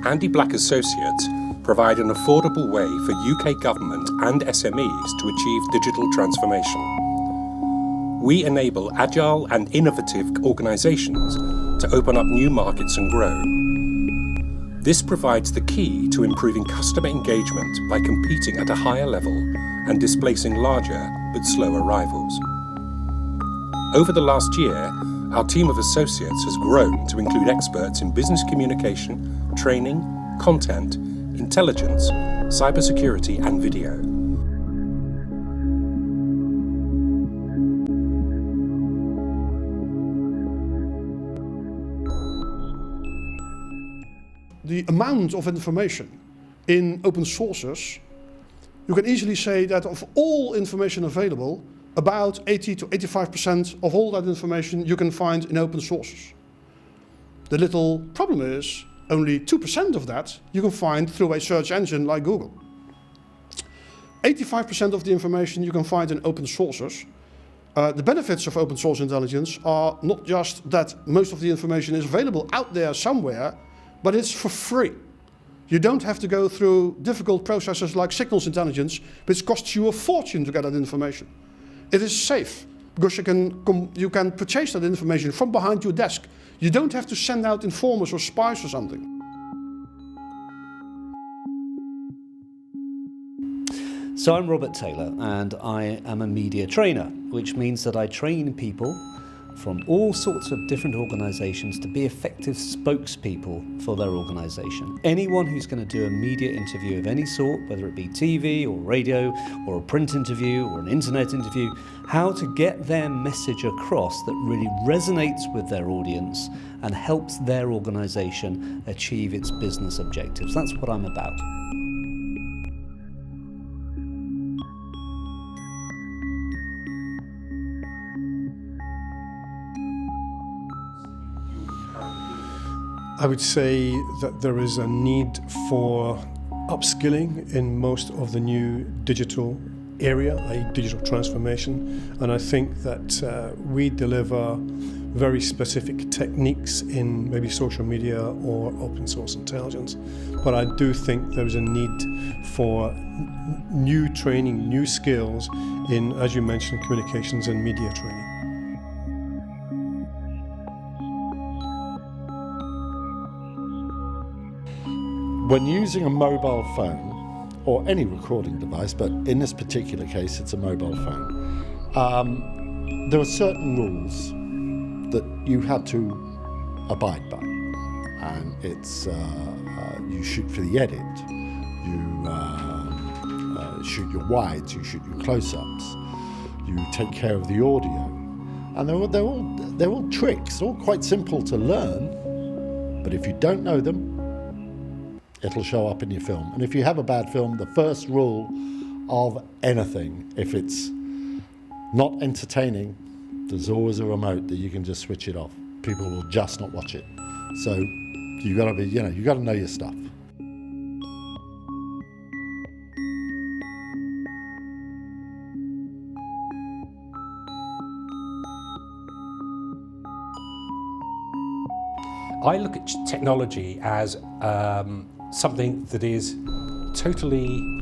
Andy Black Associates provide an affordable way for UK government and SMEs to achieve digital transformation. We enable agile and innovative organisations to open up new markets and grow. This provides the key to improving customer engagement by competing at a higher level and displacing larger but slower rivals. Over the last year, our team of associates has grown to include experts in business communication, training, content, intelligence, cybersecurity and video. The amount of information in open sources, you can easily say that of all information available, about 80 to 85% of all that information you can find in open sources. The little problem is only 2% of that you can find through a search engine like Google. 85% of the information you can find in open sources. The benefits of open source intelligence are not just that most of the information is available out there somewhere, but it's for free. You don't have to go through difficult processes like signals intelligence, which costs you a fortune to get that information. It is safe, because you can purchase that information from behind your desk. You don't have to send out informers or spies or something. So I'm Robert Taylor, and I am a media trainer, which means that I train people from all sorts of different organisations to be effective spokespeople for their organisation. Anyone who's going to do a media interview of any sort, whether it be TV or radio or a print interview or an internet interview, how to get their message across that really resonates with their audience and helps their organisation achieve its business objectives. That's what I'm about. I would say that there is a need for upskilling in most of the new digital area, i.e. digital transformation, and I think that we deliver very specific techniques in maybe social media or open source intelligence, but I do think there is a need for new training, new skills in, as you mentioned, communications and media training. When using a mobile phone, or any recording device, but in this particular case it's a mobile phone, there are certain rules that you had to abide by. And it's, you shoot for the edit, you shoot your wides, you shoot your close-ups, you take care of the audio. And they're all tricks, all quite simple to learn, but if you don't know them, it'll show up in your film. And if you have a bad film, the first rule of anything, if it's not entertaining, there's always a remote that you can just switch it off. People will just not watch it. So you gotta be, you gotta know your stuff. I look at technology as something that is totally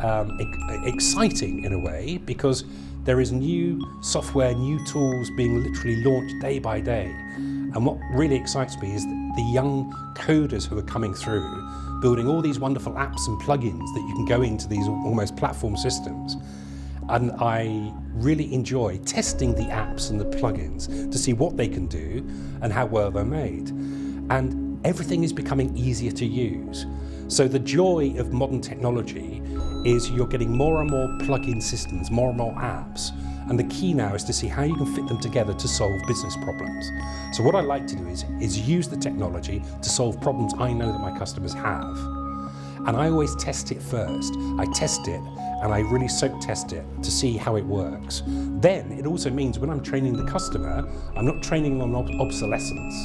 exciting in a way, because there is new software, new tools being literally launched day by day. And what really excites me is the young coders who are coming through, building all these wonderful apps and plugins that you can go into these almost platform systems. And I really enjoy testing the apps and the plugins to see what they can do and how well they're made. And everything is becoming easier to use. So the joy of modern technology is you're getting more and more plug-in systems, more and more apps. And the key now is to see how you can fit them together to solve business problems. So what I like to do is use the technology to solve problems I know that my customers have. And I always test it first. I test it and I really soak test it to see how it works. Then it also means when I'm training the customer, I'm not training them on obsolescence.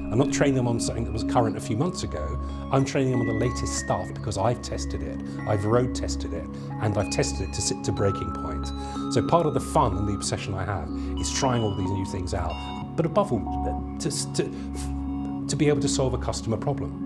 I'm not training them on something that was current a few months ago. I'm training them on the latest stuff because I've tested it, I've road tested it, and I've tested it to breaking point. So part of the fun and the obsession I have is trying all these new things out, but above all, to be able to solve a customer problem.